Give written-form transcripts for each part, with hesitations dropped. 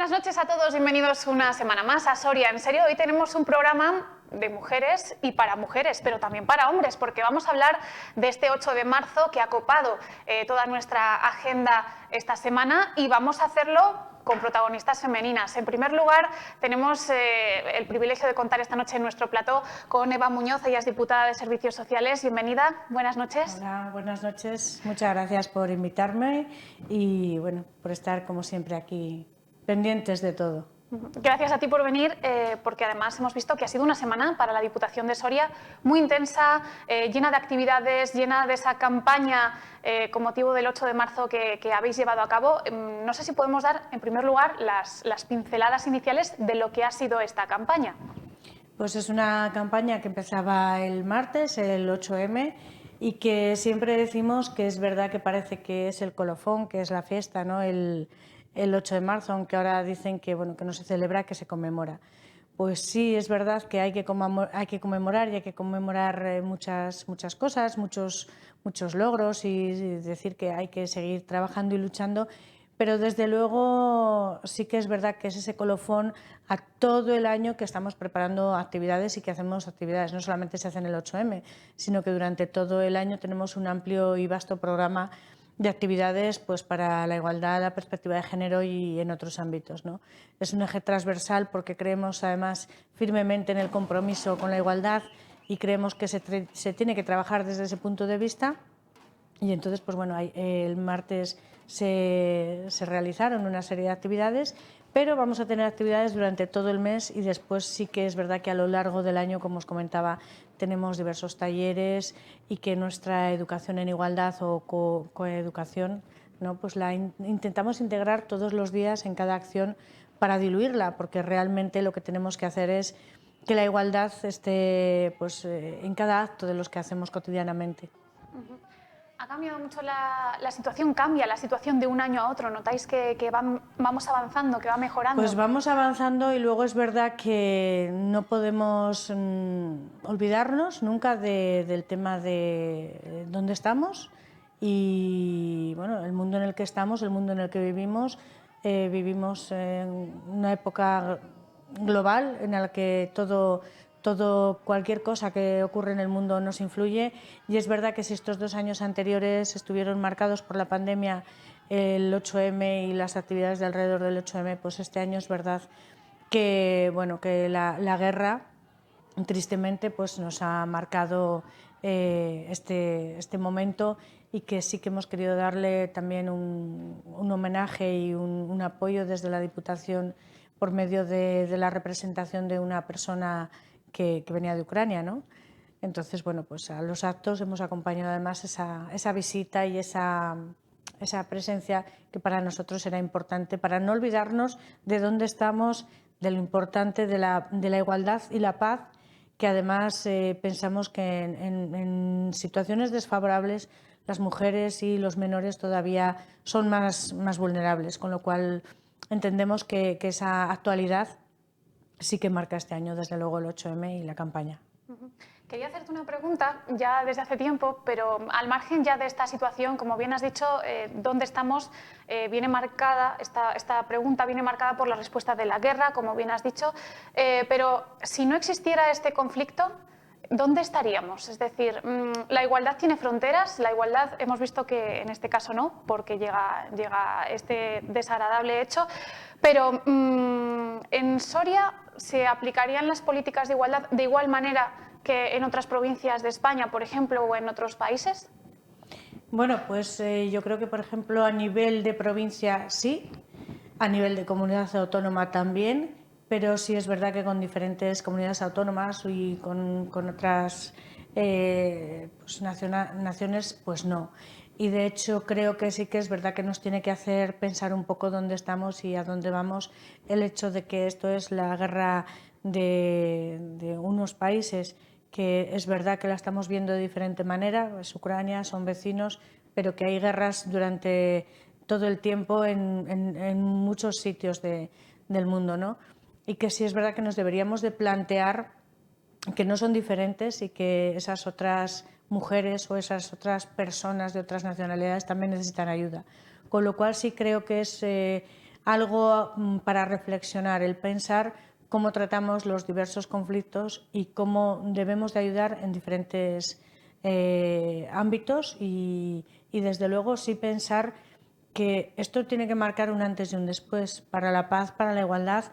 buenas noches a todos, bienvenidos una semana más a Soria en Serio. Hoy tenemos un programa de mujeres y para mujeres, pero también para hombres, porque vamos a hablar de este 8 de marzo que ha copado toda nuestra agenda esta semana y vamos a hacerlo con protagonistas femeninas. En primer lugar, tenemos el privilegio de contar esta noche en nuestro plató con Eva Muñoz, ella es diputada de Servicios Sociales. Bienvenida, buenas noches. Hola, buenas noches. Muchas gracias por invitarme y bueno, por estar como siempre aquí pendientes de todo. Gracias a ti por venir, porque además hemos visto que ha sido una semana para la Diputación de Soria muy intensa, llena de actividades, llena de esa campaña con motivo del 8 de marzo que habéis llevado a cabo. No sé si podemos dar, en primer lugar, las pinceladas iniciales de lo que ha sido esta campaña. Pues es una campaña que empezaba el martes, el 8M, y que siempre decimos que es verdad que parece que es el colofón, que es la fiesta, ¿no? El 8 de marzo, aunque ahora dicen que, bueno, que no se celebra, que se conmemora. Pues sí, es verdad que hay que conmemorar y hay que conmemorar muchas cosas, muchos logros y decir que hay que seguir trabajando y luchando, pero desde luego sí que es verdad que es ese colofón a todo el año que estamos preparando actividades y que hacemos actividades. No solamente se hacen el 8M, sino que durante todo el año tenemos un amplio y vasto programa de actividades pues, para la igualdad, la perspectiva de género y en otros ámbitos, ¿no? Es un eje transversal porque creemos además firmemente en el compromiso con la igualdad y creemos que se tiene que trabajar desde ese punto de vista. Y entonces, pues bueno, el martes se realizaron una serie de actividades, pero vamos a tener actividades durante todo el mes y después sí que es verdad que a lo largo del año, como os comentaba, tenemos diversos talleres y que nuestra educación en igualdad o coeducación, ¿no? Pues la intentamos integrar todos los días en cada acción para diluirla, porque realmente lo que tenemos que hacer es que la igualdad esté pues, en cada acto de los que hacemos cotidianamente. Ha cambiado mucho la situación, cambia la situación de un año a otro. ¿Notáis que vamos avanzando, que va mejorando? Pues vamos avanzando y luego es verdad que no podemos olvidarnos nunca del tema de dónde estamos y bueno, el mundo en el que estamos, el mundo en el que vivimos. Vivimos en una época global en la que cualquier cosa que ocurre en el mundo nos influye y es verdad que si estos 2 años anteriores estuvieron marcados por la pandemia, el 8M y las actividades de alrededor del 8M, pues este año es verdad que, bueno, que la guerra tristemente pues nos ha marcado este momento y que sí que hemos querido darle también un homenaje y un apoyo desde la Diputación por medio de la representación de una persona que venía de Ucrania, ¿no? Entonces, bueno, pues a los actos hemos acompañado además esa visita y esa presencia que para nosotros era importante para no olvidarnos de dónde estamos, de lo importante de la igualdad y la paz, que además pensamos que en situaciones desfavorables las mujeres y los menores todavía son más vulnerables, con lo cual entendemos que esa actualidad sí que marca este año, desde luego, el 8M y la campaña. Quería hacerte una pregunta ya desde hace tiempo, pero al margen ya de esta situación, como bien has dicho, dónde estamos, viene marcada, esta pregunta viene marcada por la respuesta de la guerra, como bien has dicho, pero si no existiera este conflicto, ¿dónde estaríamos? Es decir, ¿la igualdad tiene fronteras? La igualdad hemos visto que en este caso no, porque llega este desagradable hecho, pero ¿en Soria se aplicarían las políticas de igualdad de igual manera que en otras provincias de España, por ejemplo, o en otros países? Bueno, pues yo creo que, por ejemplo, a nivel de provincia sí, a nivel de comunidad autónoma también, pero sí es verdad que con diferentes comunidades autónomas y con otras pues naciones, pues no. Y de hecho creo que sí que es verdad que nos tiene que hacer pensar un poco dónde estamos y a dónde vamos el hecho de que esto es la guerra de unos países que es verdad que la estamos viendo de diferente manera, es Ucrania, son vecinos, pero que hay guerras durante todo el tiempo en muchos sitios del mundo, ¿no? Y que sí es verdad que nos deberíamos de plantear que no son diferentes y que esas otras mujeres o esas otras personas de otras nacionalidades también necesitan ayuda. Con lo cual sí creo que es algo para reflexionar, el pensar cómo tratamos los diversos conflictos y cómo debemos de ayudar en diferentes ámbitos y desde luego sí pensar que esto tiene que marcar un antes y un después. Para la paz, para la igualdad,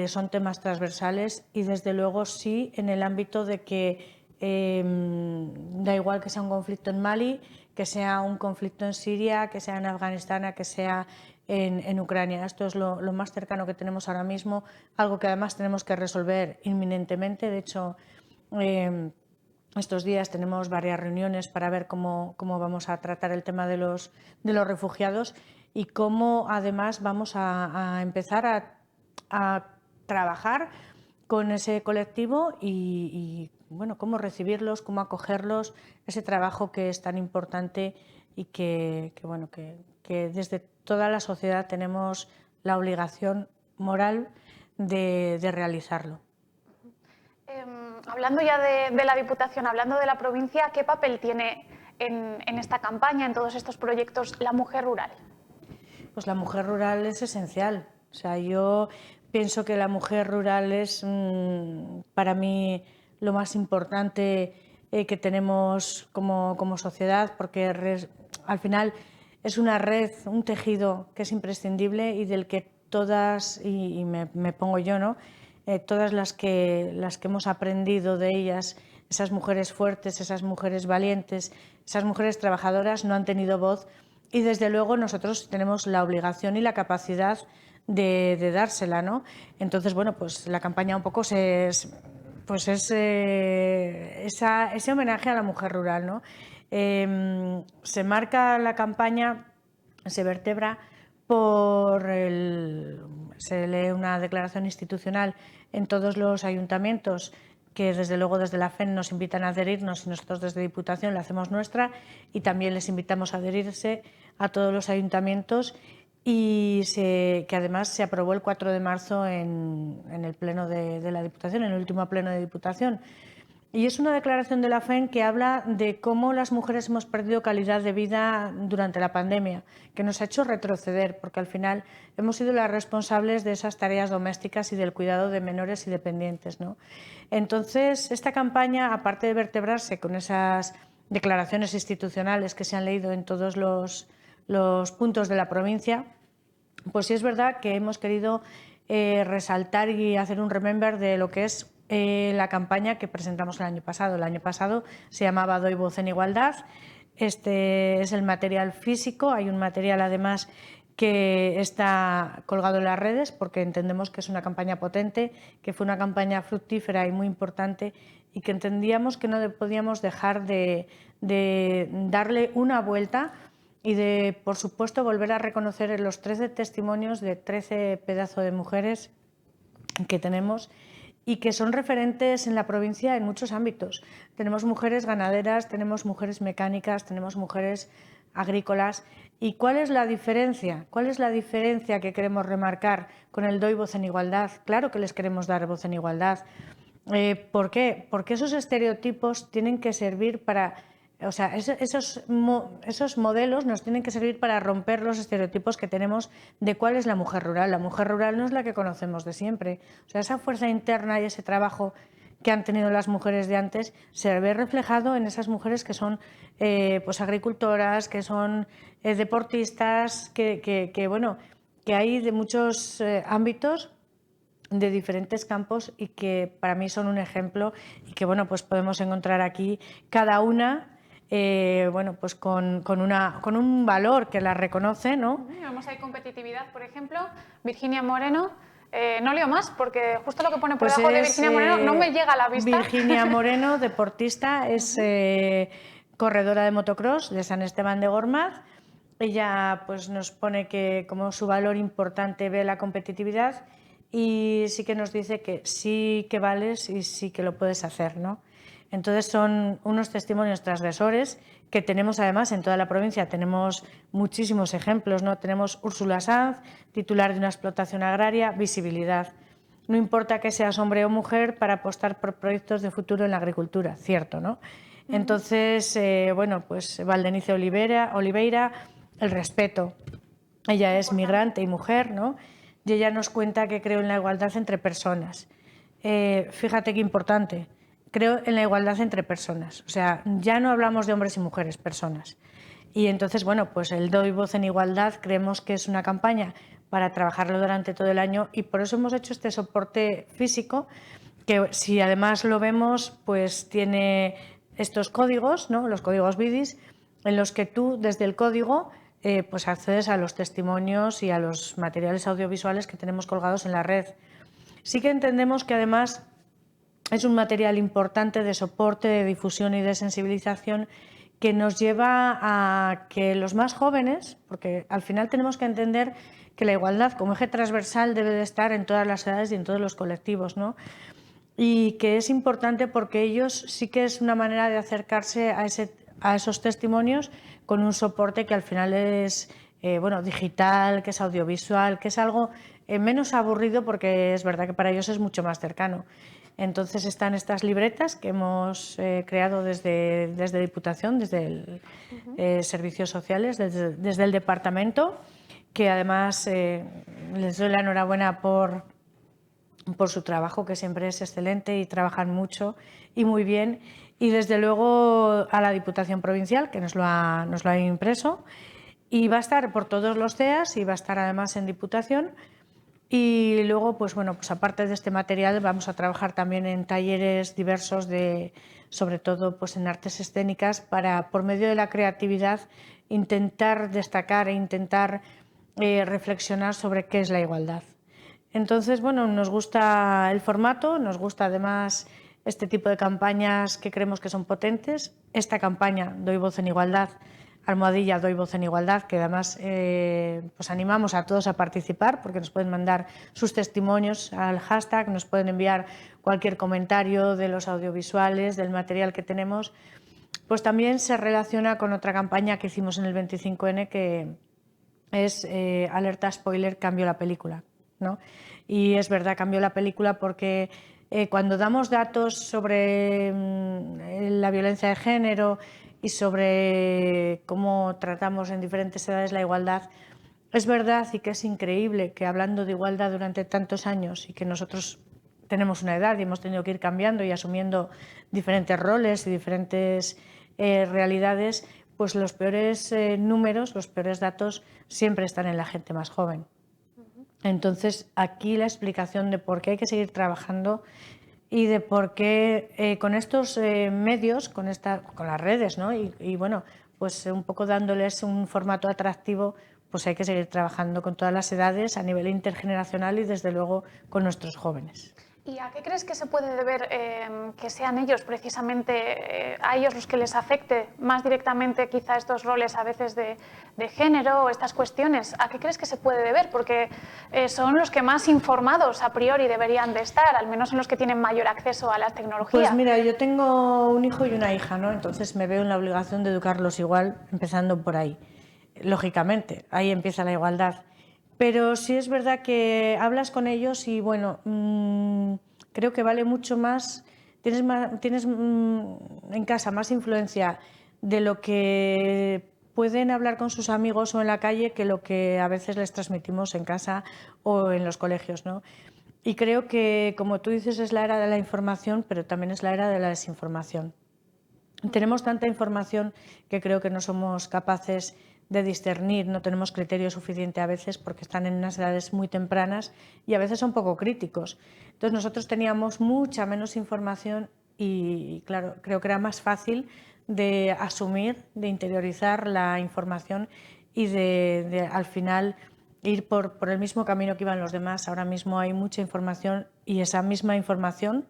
son temas transversales y desde luego sí en el ámbito de que da igual que sea un conflicto en Mali, que sea un conflicto en Siria, que sea en Afganistán, que sea en Ucrania. Esto es lo más cercano que tenemos ahora mismo, algo que además tenemos que resolver inminentemente. De hecho, estos días tenemos varias reuniones para ver cómo vamos a tratar el tema de los refugiados y cómo además vamos a empezar a trabajar con ese colectivo y bueno, cómo recibirlos, cómo acogerlos, ese trabajo que es tan importante y que desde toda la sociedad tenemos la obligación moral de realizarlo. Hablando ya de la Diputación, hablando de la provincia, ¿qué papel tiene en esta campaña, en todos estos proyectos, la mujer rural? Pues la mujer rural es esencial. O sea, yo pienso que la mujer rural es para mí lo más importante que tenemos como sociedad, porque al final es una red, un tejido que es imprescindible y del que todas, y me pongo yo, ¿no? Todas las que hemos aprendido de ellas, esas mujeres fuertes, esas mujeres valientes, esas mujeres trabajadoras no han tenido voz y desde luego nosotros tenemos la obligación y la capacidad de dársela, ¿no? Entonces, bueno, pues la campaña un poco es ese homenaje a la mujer rural, ¿no? Se marca la campaña, se vertebra se lee una declaración institucional en todos los ayuntamientos que desde luego desde la FEN nos invitan a adherirnos y nosotros desde Diputación la hacemos nuestra y también les invitamos a adherirse a todos los ayuntamientos y que además se aprobó el 4 de marzo en el pleno de la Diputación, en el último pleno de Diputación. Y es una declaración de la FEN que habla de cómo las mujeres hemos perdido calidad de vida durante la pandemia, que nos ha hecho retroceder, porque al final hemos sido las responsables de esas tareas domésticas y del cuidado de menores y dependientes, ¿no? Entonces, esta campaña, aparte de vertebrarse con esas declaraciones institucionales que se han leído en todos los puntos de la provincia, pues sí es verdad que hemos querido resaltar y hacer un remember de lo que es la campaña que presentamos el año pasado. El año pasado se llamaba Doy voz en igualdad. Este es el material físico. Hay un material además que está colgado en las redes porque entendemos que es una campaña potente, que fue una campaña fructífera y muy importante y que entendíamos que no podíamos dejar de darle una vuelta y de, por supuesto, volver a reconocer los 13 testimonios de 13 pedazos de mujeres que tenemos y que son referentes en la provincia en muchos ámbitos. Tenemos mujeres ganaderas, tenemos mujeres mecánicas, tenemos mujeres agrícolas. ¿Y cuál es la diferencia? ¿Cuál es la diferencia que queremos remarcar con el Doy voz en igualdad? Claro que les queremos dar voz en igualdad. ¿Por qué? Porque esos estereotipos tienen que servir para... O sea, esos modelos nos tienen que servir para romper los estereotipos que tenemos de cuál es la mujer rural. La mujer rural no es la que conocemos de siempre. O sea, esa fuerza interna y ese trabajo que han tenido las mujeres de antes se ve reflejado en esas mujeres que son pues agricultoras, que son deportistas, que hay de muchos ámbitos, de diferentes campos y que para mí son un ejemplo y que bueno, pues podemos encontrar aquí cada una pues con un valor que la reconoce, ¿no? Vamos a ir competitividad, por ejemplo, Virginia Moreno. No leo más porque justo lo que pone por Pues debajo de Virginia Moreno no me llega a la vista. Virginia Moreno, deportista, es corredora de motocross de San Esteban de Gormaz. Ella pues nos pone que como su valor importante ve la competitividad y sí que nos dice que sí que vales y sí que lo puedes hacer, ¿no? Entonces son unos testimonios transgresores que tenemos además en toda la provincia, tenemos muchísimos ejemplos, ¿no? Tenemos Úrsula Sanz, titular de una explotación agraria, visibilidad. No importa que seas hombre o mujer para apostar por proyectos de futuro en la agricultura, cierto, ¿no? Entonces, pues Valdenice Oliveira, el respeto. Ella es migrante y mujer, ¿no? Y ella nos cuenta que creo en la igualdad entre personas. Fíjate qué importante, creo en la igualdad entre personas. O sea, ya no hablamos de hombres y mujeres, personas. Y entonces, bueno, pues el Doy Voz en Igualdad creemos que es una campaña para trabajarlo durante todo el año y por eso hemos hecho este soporte físico que, si además lo vemos, pues tiene estos códigos, ¿no? Los códigos BIDIS, en los que tú desde el código pues accedes a los testimonios y a los materiales audiovisuales que tenemos colgados en la red. Sí que entendemos que además es un material importante de soporte, de difusión y de sensibilización que nos lleva a que los más jóvenes, porque al final tenemos que entender que la igualdad como eje transversal debe de estar en todas las edades y en todos los colectivos, ¿no? Y que es importante porque ellos sí que es una manera de acercarse a esos testimonios con un soporte que al final es bueno, digital, que es audiovisual, que es algo menos aburrido porque es verdad que para ellos es mucho más cercano. Entonces están estas libretas que hemos creado desde Diputación, desde el Servicios Sociales, desde el departamento, que además les doy la enhorabuena por su trabajo, que siempre es excelente y trabajan mucho y muy bien. Y desde luego a la Diputación Provincial, que nos lo ha impreso. Y va a estar por todos los CEAs y va a estar además en Diputación. Y luego, pues bueno, pues aparte de este material vamos a trabajar también en talleres diversos sobre todo pues en artes escénicas, para, por medio de la creatividad, intentar destacar e intentar reflexionar sobre qué es la igualdad. Entonces, bueno, nos gusta el formato, nos gusta además este tipo de campañas que creemos que son potentes. Esta campaña, Doy Voz en Igualdad, almohadilla Doy Voz en Igualdad, que además pues animamos a todos a participar, porque nos pueden mandar sus testimonios al hashtag, nos pueden enviar cualquier comentario de los audiovisuales, del material que tenemos. Pues también se relaciona con otra campaña que hicimos en el 25N, que es alerta spoiler, cambio la película, ¿no? Y es verdad, cambió la película porque cuando damos datos sobre la violencia de género y sobre cómo tratamos en diferentes edades la igualdad, es verdad y que es increíble que hablando de igualdad durante tantos años y que nosotros tenemos una edad y hemos tenido que ir cambiando y asumiendo diferentes roles y diferentes realidades, pues los peores números, los peores datos siempre están en la gente más joven. Entonces, aquí la explicación de por qué hay que seguir trabajando y de por qué con estos medios, con las redes, ¿no? Y bueno, pues un poco dándoles un formato atractivo, pues hay que seguir trabajando con todas las edades a nivel intergeneracional y desde luego con nuestros jóvenes. ¿Y a qué crees que se puede deber que sean ellos precisamente, a ellos los que les afecte más directamente quizá estos roles a veces de género o estas cuestiones? ¿A qué crees que se puede deber? Porque son los que más informados a priori deberían de estar, al menos son los que tienen mayor acceso a las tecnologías. Pues mira, yo tengo un hijo y una hija, ¿no? Entonces me veo en la obligación de educarlos igual, empezando por ahí. Lógicamente, ahí empieza la igualdad. Pero sí es verdad que hablas con ellos y bueno, creo que vale mucho más, tienes en casa más influencia de lo que pueden hablar con sus amigos o en la calle que lo que a veces les transmitimos en casa o en los colegios, ¿no? Y creo que, como tú dices, es la era de la información, pero también es la era de la desinformación. Tenemos tanta información que creo que no somos capaces de discernir, no tenemos criterio suficiente a veces porque están en unas edades muy tempranas y a veces son poco críticos. Entonces nosotros teníamos mucha menos información y claro, creo que era más fácil de asumir, de interiorizar la información y de al final ir por el mismo camino que iban los demás. Ahora mismo hay mucha información y esa misma información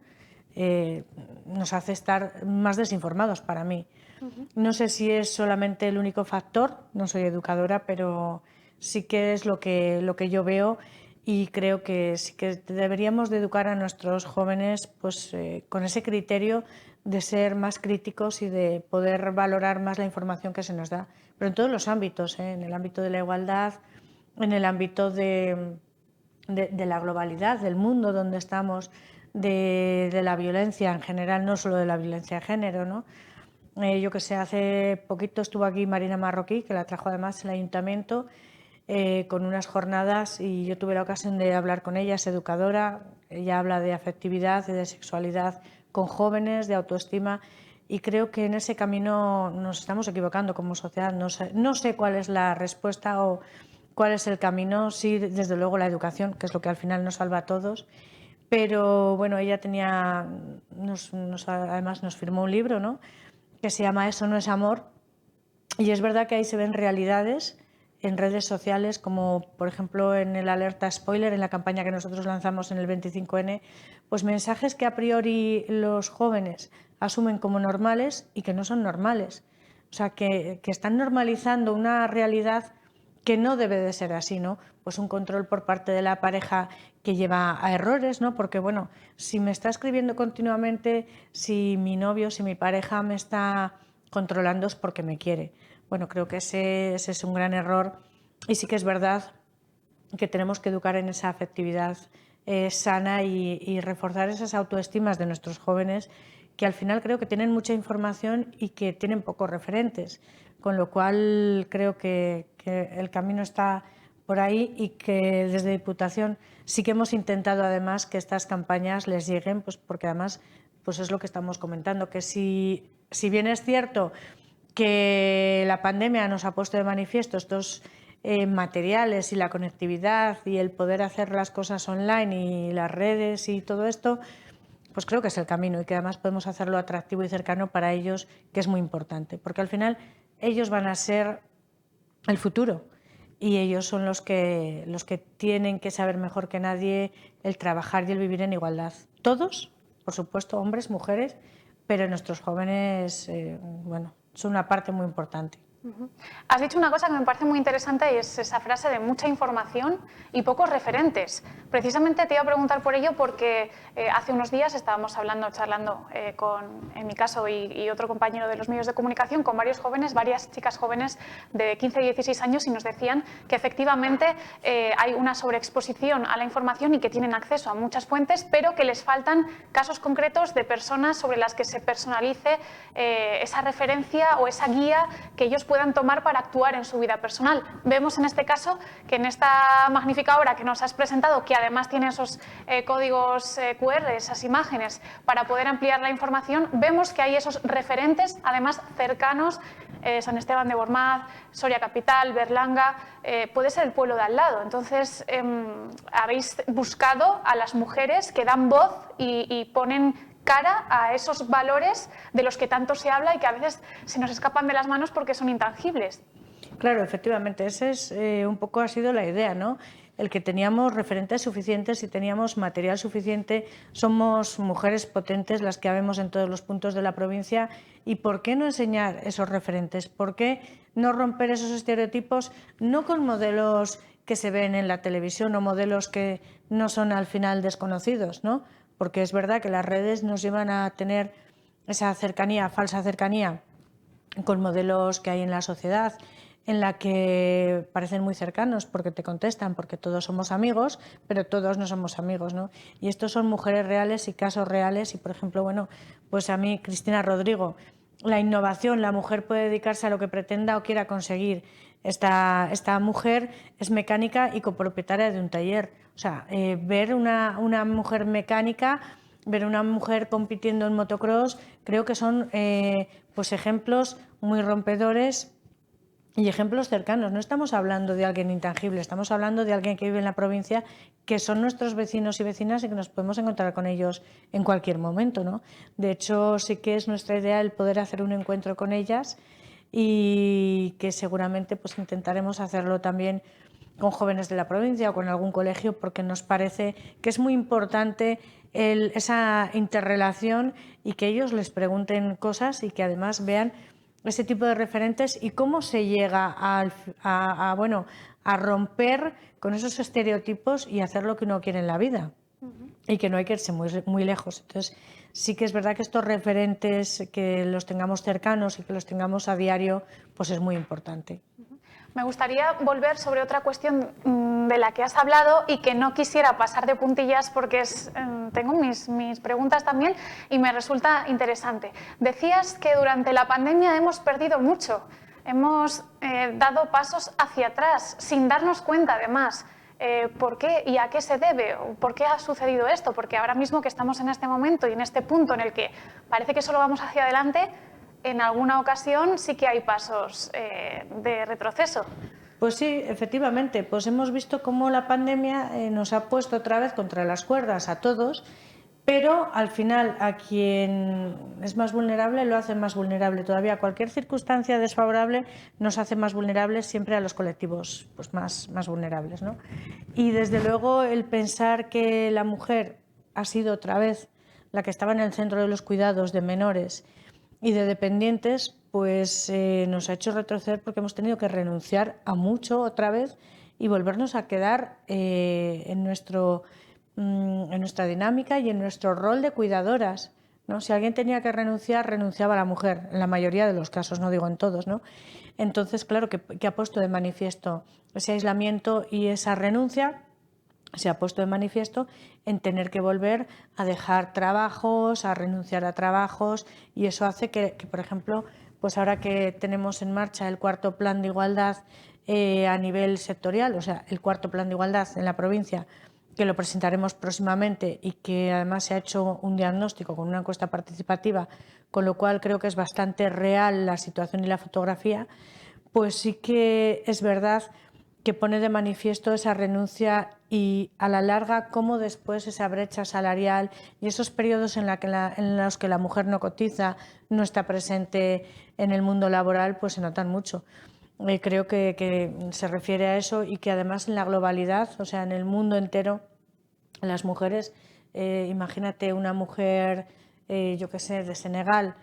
nos hace estar más desinformados para mí. No sé si es solamente el único factor, no soy educadora, pero sí que es lo que yo veo y creo que sí que deberíamos de educar a nuestros jóvenes pues, con ese criterio de ser más críticos y de poder valorar más la información que se nos da, pero en todos los ámbitos, en el ámbito de la igualdad, en el ámbito de la globalidad, del mundo donde estamos, de la violencia en general, no solo de la violencia de género, ¿no? Yo que sé, hace poquito estuvo aquí Marina Marroquí, que la trajo además el ayuntamiento, con unas jornadas, y yo tuve la ocasión de hablar con ella. Es educadora, ella habla de afectividad y de sexualidad con jóvenes, de autoestima, y creo que en ese camino nos estamos equivocando como sociedad. No sé cuál es la respuesta o cuál es el camino. Sí, desde luego la educación, que es lo que al final nos salva a todos. Pero bueno, ella tenía, además nos firmó un libro, ¿no?, que se llama Eso no es amor, y es verdad que ahí se ven realidades en redes sociales, como por ejemplo en el alerta spoiler, en la campaña que nosotros lanzamos en el 25N, pues mensajes que a priori los jóvenes asumen como normales y que no son normales. O sea, que están normalizando una realidad que no debe de ser así, ¿no? Pues un control por parte de la pareja que lleva a errores, ¿no? Porque, bueno, si me está escribiendo continuamente, si mi novio, si mi pareja me está controlando, es porque me quiere. Bueno, creo que ese es un gran error, y sí que es verdad que tenemos que educar en esa afectividad sana y reforzar esas autoestimas de nuestros jóvenes, que al final creo que tienen mucha información y que tienen pocos referentes, con lo cual creo que el camino está por ahí, y que desde Diputación sí que hemos intentado además que estas campañas les lleguen, pues porque además pues es lo que estamos comentando, que si bien es cierto que la pandemia nos ha puesto de manifiesto estos materiales y la conectividad y el poder hacer las cosas online y las redes y todo esto, pues creo que es el camino, y que además podemos hacerlo atractivo y cercano para ellos, que es muy importante, porque al final ellos van a ser el futuro, y ellos son los que tienen que saber mejor que nadie el trabajar y el vivir en igualdad. Todos, por supuesto, hombres, mujeres, pero nuestros jóvenes, bueno, son una parte muy importante. Has dicho una cosa que me parece muy interesante, y es esa frase de mucha información y pocos referentes. Precisamente te iba a preguntar por ello porque hace unos días estábamos charlando en mi caso y otro compañero de los medios de comunicación, con varios jóvenes, varias chicas jóvenes de 15 y 16 años, y nos decían que efectivamente hay una sobreexposición a la información y que tienen acceso a muchas fuentes, pero que les faltan casos concretos de personas sobre las que se personalice esa referencia o esa guía que ellos puedan tomar para actuar en su vida personal. Vemos en este caso que en esta magnífica obra que nos has presentado, que además tiene esos códigos QR, esas imágenes, para poder ampliar la información, vemos que hay esos referentes, además cercanos, San Esteban de Gormaz, Soria Capital, Berlanga, puede ser el pueblo de al lado. Entonces, habéis buscado a las mujeres que dan voz y ponen cara a esos valores de los que tanto se habla y que a veces se nos escapan de las manos porque son intangibles. Claro, efectivamente, ese es un poco ha sido la idea, ¿no? El que teníamos referentes suficientes y teníamos material suficiente. Somos mujeres potentes las que habemos en todos los puntos de la provincia, y ¿por qué no enseñar esos referentes? ¿Por qué no romper esos estereotipos, no con modelos que se ven en la televisión o modelos que no son al final desconocidos, ¿no? Porque es verdad que las redes nos llevan a tener esa cercanía, falsa cercanía, con modelos que hay en la sociedad, en la que parecen muy cercanos porque te contestan, porque todos somos amigos, pero todos no somos amigos, ¿no? Y estos son mujeres reales y casos reales. Y, por ejemplo, bueno, pues a mí, Cristina Rodrigo, la innovación, la mujer puede dedicarse a lo que pretenda o quiera conseguir. Esta mujer es mecánica y copropietaria de un taller. O sea, ver una mujer mecánica, ver una mujer compitiendo en motocross, creo que son pues ejemplos muy rompedores y ejemplos cercanos. No estamos hablando de alguien intangible, estamos hablando de alguien que vive en la provincia, que son nuestros vecinos y vecinas y que nos podemos encontrar con ellos en cualquier momento, ¿no? De hecho, sí que es nuestra idea el poder hacer un encuentro con ellas, y que seguramente pues intentaremos hacerlo también con jóvenes de la provincia o con algún colegio, porque nos parece que es muy importante esa interrelación, y que ellos les pregunten cosas y que además vean ese tipo de referentes y cómo se llega a romper con esos estereotipos y hacer lo que uno quiere en la vida. Y que no hay que irse muy lejos. Entonces, sí que es verdad que estos referentes, que los tengamos cercanos y que los tengamos a diario, pues es muy importante. Me gustaría volver sobre otra cuestión de la que has hablado y que no quisiera pasar de puntillas porque tengo mis preguntas también y me resulta interesante. Decías que durante la pandemia hemos perdido mucho. hemos dado pasos hacia atrás sin darnos cuenta, además. ¿Por qué y a qué se debe? ¿Por qué ha sucedido esto? Porque ahora mismo que estamos en este momento y en este punto en el que parece que solo vamos hacia adelante, en alguna ocasión sí que hay pasos de retroceso. Pues sí, efectivamente, pues hemos visto cómo la pandemia nos ha puesto otra vez contra las cuerdas a todos, pero al final a quien es más vulnerable lo hace más vulnerable todavía. Cualquier circunstancia desfavorable nos hace más vulnerables siempre a los colectivos pues más vulnerables, ¿no? Y desde luego el pensar que la mujer ha sido otra vez la que estaba en el centro de los cuidados de menores y de dependientes, pues nos ha hecho retroceder porque hemos tenido que renunciar a mucho otra vez y volvernos a quedar en nuestra dinámica y en nuestro rol de cuidadoras, ¿no? Si alguien tenía que renunciar, renunciaba la mujer, en la mayoría de los casos, no digo en todos, ¿no? Entonces, claro que ha puesto de manifiesto ese aislamiento y esa renuncia. Se ha puesto de manifiesto en tener que volver a dejar trabajos, a renunciar a trabajos, y eso hace que por ejemplo, pues ahora que tenemos en marcha el cuarto plan de igualdad a nivel sectorial, o sea, el cuarto plan de igualdad en la provincia, que lo presentaremos próximamente y que además se ha hecho un diagnóstico con una encuesta participativa, con lo cual creo que es bastante real la situación y la fotografía, pues sí que es verdad que pone de manifiesto esa renuncia y a la larga cómo después esa brecha salarial y esos periodos en los que la mujer no cotiza, no está presente en el mundo laboral, pues se notan mucho. Creo que se refiere a eso y que además en la globalidad, o sea, en el mundo entero, las mujeres, imagínate una mujer, yo qué sé, de Senegal,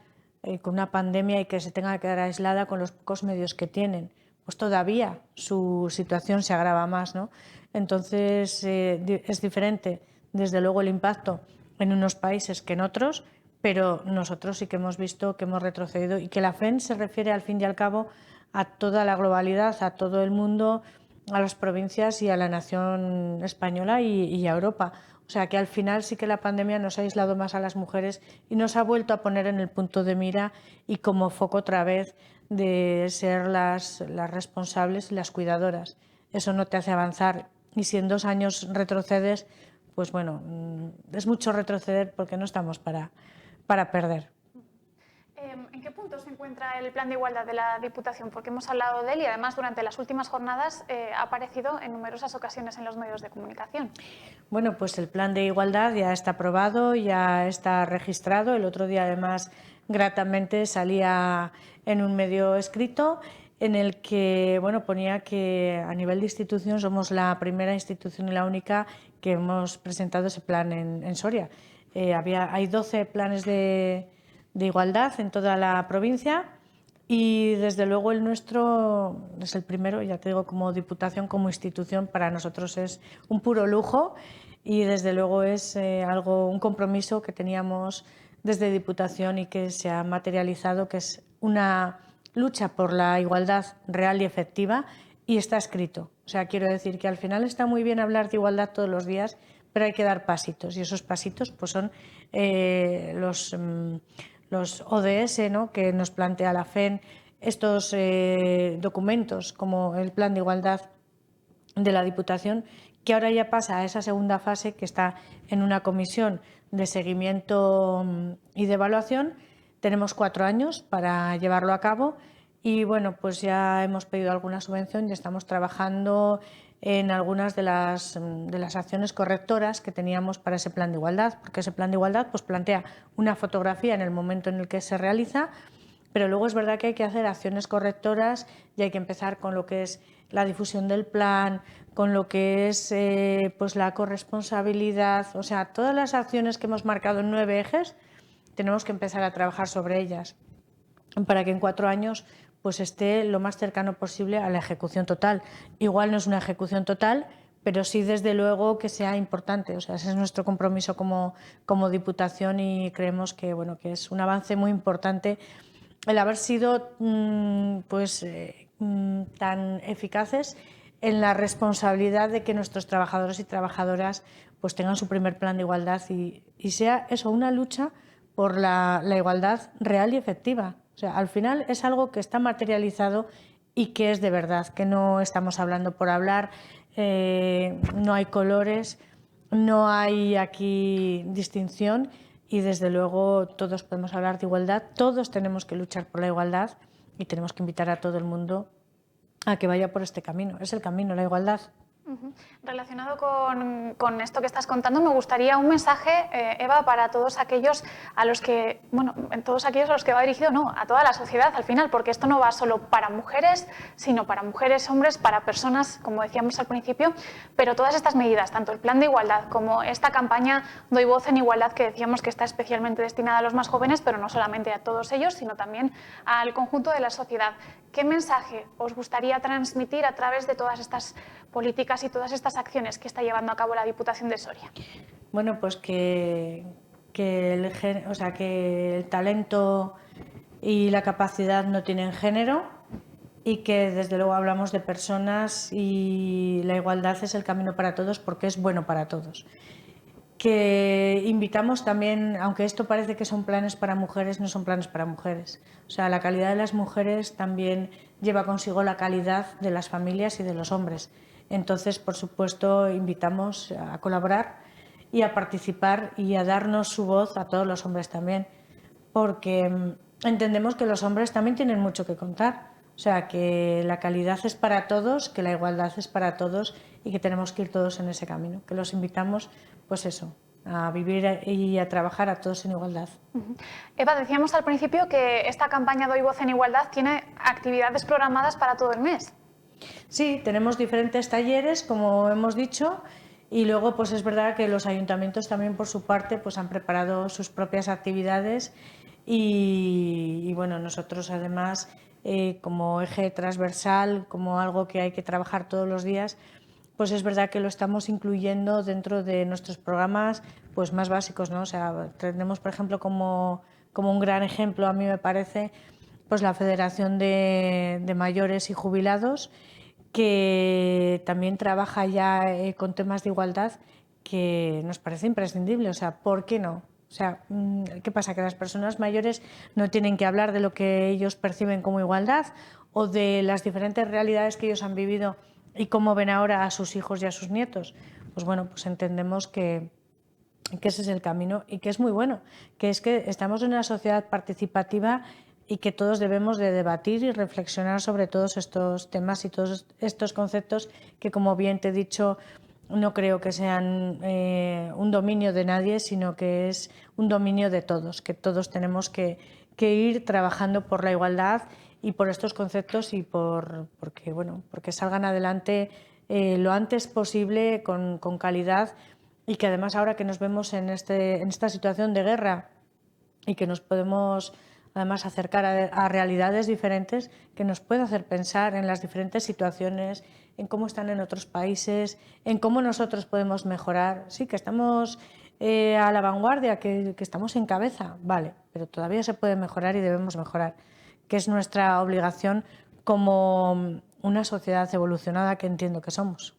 con una pandemia y que se tenga que quedar aislada con los pocos medios que tienen, pues todavía su situación se agrava más, ¿no? Entonces es diferente, desde luego, el impacto en unos países que en otros, pero nosotros sí que hemos visto que hemos retrocedido y que la FEN se refiere al fin y al cabo a toda la globalidad, a todo el mundo, a las provincias y a la nación española y a Europa. O sea que al final sí que la pandemia nos ha aislado más a las mujeres y nos ha vuelto a poner en el punto de mira y como foco otra vez de ser las responsables y las cuidadoras. Eso no te hace avanzar y si en 2 años retrocedes, pues bueno, es mucho retroceder porque no estamos para perder. ¿En qué punto se encuentra el plan de igualdad de la Diputación? Porque hemos hablado de él y además durante las últimas jornadas ha aparecido en numerosas ocasiones en los medios de comunicación. Bueno, pues el plan de igualdad ya está aprobado, ya está registrado. El otro día además gratamente salía en un medio escrito en el que bueno, ponía que a nivel de institución somos la primera institución y la única que hemos presentado ese plan en Soria. Hay 12 planes de igualdad en toda la provincia y desde luego el nuestro es el primero, ya te digo, como Diputación, como institución, para nosotros es un puro lujo y desde luego es un compromiso que teníamos desde Diputación y que se ha materializado, que es una lucha por la igualdad real y efectiva y está escrito. O sea, quiero decir que al final está muy bien hablar de igualdad todos los días, pero hay que dar pasitos y esos pasitos pues son los ODS, ¿no?, que nos plantea la FEN, estos documentos como el Plan de Igualdad de la Diputación, que ahora ya pasa a esa segunda fase que está en una comisión de seguimiento y de evaluación. Tenemos 4 años para llevarlo a cabo y bueno, pues ya hemos pedido alguna subvención y estamos trabajando en algunas de las acciones correctoras que teníamos para ese plan de igualdad, porque ese plan de igualdad pues plantea una fotografía en el momento en el que se realiza, pero luego es verdad que hay que hacer acciones correctoras y hay que empezar con lo que es la difusión del plan, con lo que es pues la corresponsabilidad, o sea, todas las acciones que hemos marcado en 9 ejes, tenemos que empezar a trabajar sobre ellas para que en 4 años pues esté lo más cercano posible a la ejecución total. Igual no es una ejecución total, pero sí desde luego que sea importante. O sea, ese es nuestro compromiso como Diputación y creemos que, bueno, que es un avance muy importante el haber sido tan eficaces en la responsabilidad de que nuestros trabajadores y trabajadoras pues tengan su primer plan de igualdad y sea eso, una lucha por la igualdad real y efectiva. O sea, al final es algo que está materializado y que es de verdad, que no estamos hablando por hablar, no hay colores, no hay aquí distinción y desde luego todos podemos hablar de igualdad, todos tenemos que luchar por la igualdad y tenemos que invitar a todo el mundo a que vaya por este camino. Es el camino, la igualdad. Relacionado con esto que estás contando, me gustaría un mensaje, Eva, para todos aquellos a los que, bueno, todos aquellos a los que va dirigido, no, a toda la sociedad al final, porque esto no va solo para mujeres, sino para mujeres, hombres, para personas, como decíamos al principio, pero todas estas medidas, tanto el plan de igualdad como esta campaña Doy Voz en Igualdad, que decíamos que está especialmente destinada a los más jóvenes, pero no solamente a todos ellos, sino también al conjunto de la sociedad. ¿Qué mensaje os gustaría transmitir a través de todas estas políticas y todas estas acciones que está llevando a cabo la Diputación de Soria? Bueno, pues que el talento y la capacidad no tienen género y que desde luego hablamos de personas y la igualdad es el camino para todos porque es bueno para todos. Que invitamos también, aunque esto parece que son planes para mujeres, no son planes para mujeres. O sea, la calidad de las mujeres también lleva consigo la calidad de las familias y de los hombres. Entonces, por supuesto, invitamos a colaborar y a participar y a darnos su voz a todos los hombres también, porque entendemos que los hombres también tienen mucho que contar. O sea, que la calidad es para todos, que la igualdad es para todos y que tenemos que ir todos en ese camino. Que los invitamos, pues eso, a vivir y a trabajar a todos en igualdad. Eva, decíamos al principio que esta campaña Doy Voz en Igualdad tiene actividades programadas para todo el mes. Sí, tenemos diferentes talleres, como hemos dicho, y luego pues es verdad que los ayuntamientos también por su parte pues han preparado sus propias actividades y bueno, nosotros además como eje transversal, como algo que hay que trabajar todos los días, pues es verdad que lo estamos incluyendo dentro de nuestros programas pues más básicos, ¿no? O sea, tenemos por ejemplo como un gran ejemplo, a mí me parece, pues la Federación de Mayores y Jubilados, que también trabaja ya con temas de igualdad que nos parece imprescindible. O sea, ¿por qué no? O sea, ¿qué pasa? ¿Que las personas mayores no tienen que hablar de lo que ellos perciben como igualdad o de las diferentes realidades que ellos han vivido y cómo ven ahora a sus hijos y a sus nietos? Pues bueno, pues entendemos que ese es el camino y que es muy bueno, que es que estamos en una sociedad participativa y que todos debemos de debatir y reflexionar sobre todos estos temas y todos estos conceptos que, como bien te he dicho, no creo que sean un dominio de nadie, sino que es un dominio de todos, que todos tenemos que ir trabajando por la igualdad y por estos conceptos y porque salgan adelante lo antes posible con calidad y que además ahora que nos vemos en esta situación de guerra y que nos podemos además acercar a realidades diferentes, que nos puede hacer pensar en las diferentes situaciones, en cómo están en otros países, en cómo nosotros podemos mejorar. Sí, que estamos a la vanguardia, que estamos en cabeza, vale, pero todavía se puede mejorar y debemos mejorar, que es nuestra obligación como una sociedad evolucionada que entiendo que somos.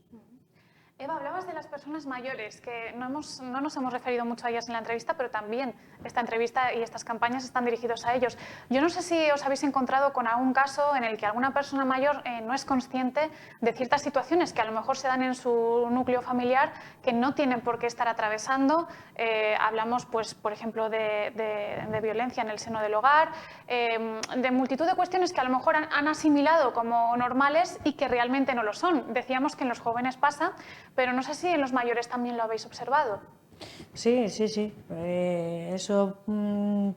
Eva, hablabas de las personas mayores, que no nos hemos referido mucho a ellas en la entrevista, pero también esta entrevista y estas campañas están dirigidos a ellos. Yo no sé si os habéis encontrado con algún caso en el que alguna persona mayor no es consciente de ciertas situaciones que a lo mejor se dan en su núcleo familiar que no tienen por qué estar atravesando. Hablamos, pues, por ejemplo, de violencia en el seno del hogar, de multitud de cuestiones que a lo mejor han asimilado como normales y que realmente no lo son. Decíamos que en los jóvenes pasa, pero no sé si en los mayores también lo habéis observado. Sí. Eso,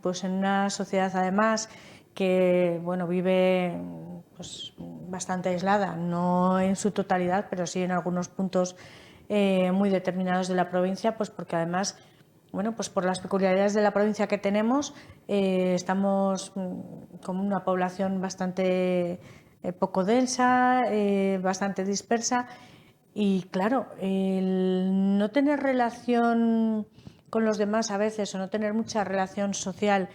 pues en una sociedad además que vive pues, bastante aislada, no en su totalidad, pero sí en algunos puntos muy determinados de la provincia, pues porque además, pues por las peculiaridades de la provincia que tenemos, estamos con una población bastante poco densa, bastante dispersa. Y claro, el no tener relación con los demás a veces o no tener mucha relación social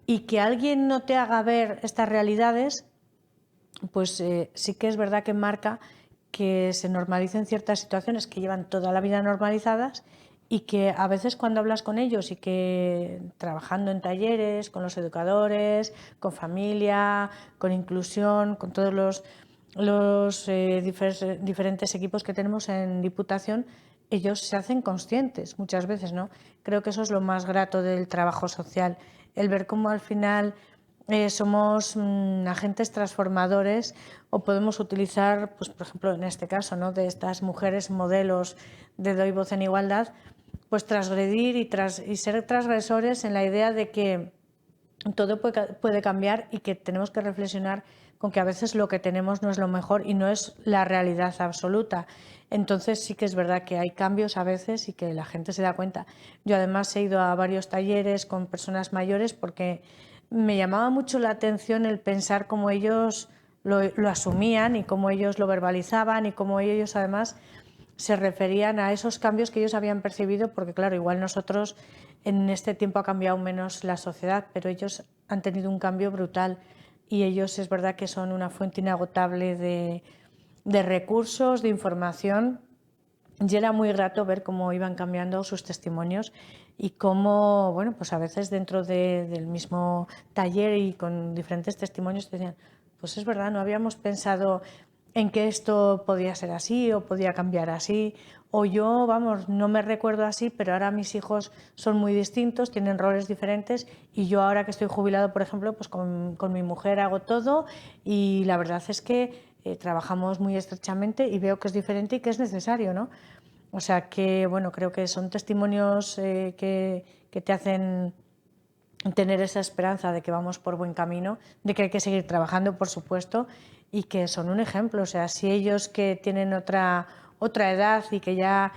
y que alguien no te haga ver estas realidades, pues sí que es verdad que marca que se normalicen ciertas situaciones que llevan toda la vida normalizadas y que a veces cuando hablas con ellos y que trabajando en talleres, con los educadores, con familia, con inclusión, con todos los diferentes equipos que tenemos en Diputación, ellos se hacen conscientes muchas veces, ¿no? Creo que eso es lo más grato del trabajo social, el ver cómo al final somos agentes transformadores o podemos utilizar, pues, por ejemplo, en este caso, ¿no?, de estas mujeres modelos de Doy Voz en Igualdad, pues transgredir y ser transgresores en la idea de que todo puede cambiar y que tenemos que reflexionar con que a veces lo que tenemos no es lo mejor y no es la realidad absoluta. Entonces sí que es verdad que hay cambios a veces y que la gente se da cuenta. Yo además he ido a varios talleres con personas mayores porque me llamaba mucho la atención el pensar cómo ellos lo asumían y cómo ellos lo verbalizaban y cómo ellos además se referían a esos cambios que ellos habían percibido, porque claro, igual nosotros en este tiempo ha cambiado menos la sociedad, pero ellos han tenido un cambio brutal y ellos es verdad que son una fuente inagotable de recursos, de información, y era muy grato ver cómo iban cambiando sus testimonios y cómo, bueno, pues a veces dentro del mismo taller y con diferentes testimonios te decían, pues es verdad, no habíamos pensado en que esto podía ser así o podía cambiar así, o yo, vamos, no me recuerdo así, pero ahora mis hijos son muy distintos, tienen roles diferentes y yo ahora que estoy jubilado, por ejemplo, pues con mi mujer hago todo y la verdad es que trabajamos muy estrechamente y veo que es diferente y que es necesario, ¿no? O sea que, bueno, creo que son testimonios que te hacen tener esa esperanza de que vamos por buen camino, de que hay que seguir trabajando, por supuesto, y que son un ejemplo. O sea, si ellos que tienen otra edad y que ya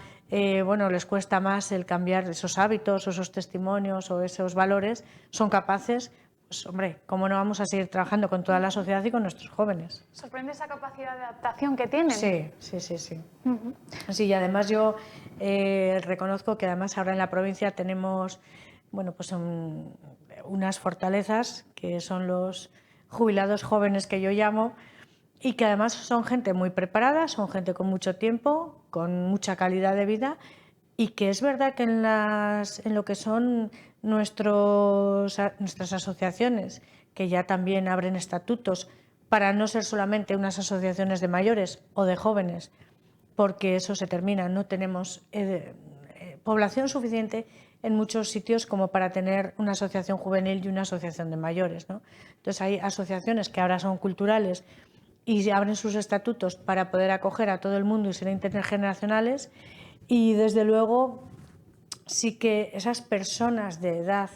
bueno, les cuesta más el cambiar esos hábitos o esos testimonios o esos valores, son capaces, pues hombre, ¿cómo no vamos a seguir trabajando con toda la sociedad y con nuestros jóvenes? ¿Sorprende esa capacidad de adaptación que tienen? Sí, sí, sí, sí. Sí, y además yo reconozco que además ahora en la provincia tenemos, bueno, pues unas fortalezas que son los jubilados jóvenes que yo llamo y que además son gente muy preparada, son gente con mucho tiempo, con mucha calidad de vida y que es verdad que en lo que son nuestras asociaciones, que ya también abren estatutos para no ser solamente unas asociaciones de mayores o de jóvenes, porque eso se termina, no tenemos población suficiente en muchos sitios como para tener una asociación juvenil y una asociación de mayores, ¿no? Entonces hay asociaciones que ahora son culturales y abren sus estatutos para poder acoger a todo el mundo y ser intergeneracionales y desde luego sí que esas personas de edad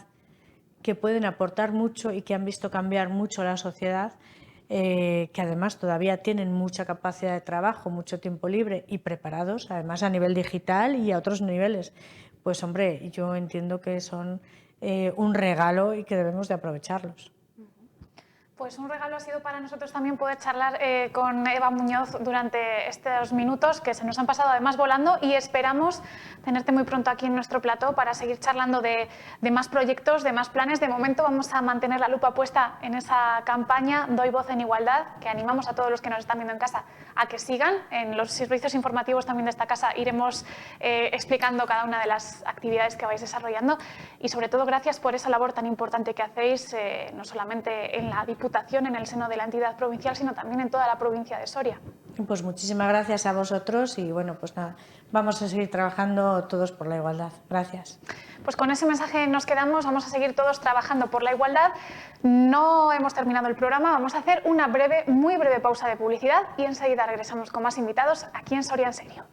que pueden aportar mucho y que han visto cambiar mucho la sociedad, que además todavía tienen mucha capacidad de trabajo, mucho tiempo libre y preparados, además a nivel digital y a otros niveles, pues hombre, yo entiendo que son un regalo y que debemos de aprovecharlos. Pues un regalo ha sido para nosotros también poder charlar con Eva Muñoz durante estos minutos que se nos han pasado además volando y esperamos tenerte muy pronto aquí en nuestro plató para seguir charlando de más proyectos, de más planes. De momento vamos a mantener la lupa puesta en esa campaña Doy Voz en Igualdad, que animamos a todos los que nos están viendo en casa a que sigan. En los servicios informativos también de esta casa iremos explicando cada una de las actividades que vais desarrollando y sobre todo gracias por esa labor tan importante que hacéis, no solamente en la Diputación, en el seno de la entidad provincial, sino también en toda la provincia de Soria. Pues muchísimas gracias a vosotros y bueno, pues nada, vamos a seguir trabajando todos por la igualdad. Gracias. Pues con ese mensaje nos quedamos, vamos a seguir todos trabajando por la igualdad. No hemos terminado el programa, vamos a hacer una muy breve pausa de publicidad y enseguida regresamos con más invitados aquí en Soria en Serio.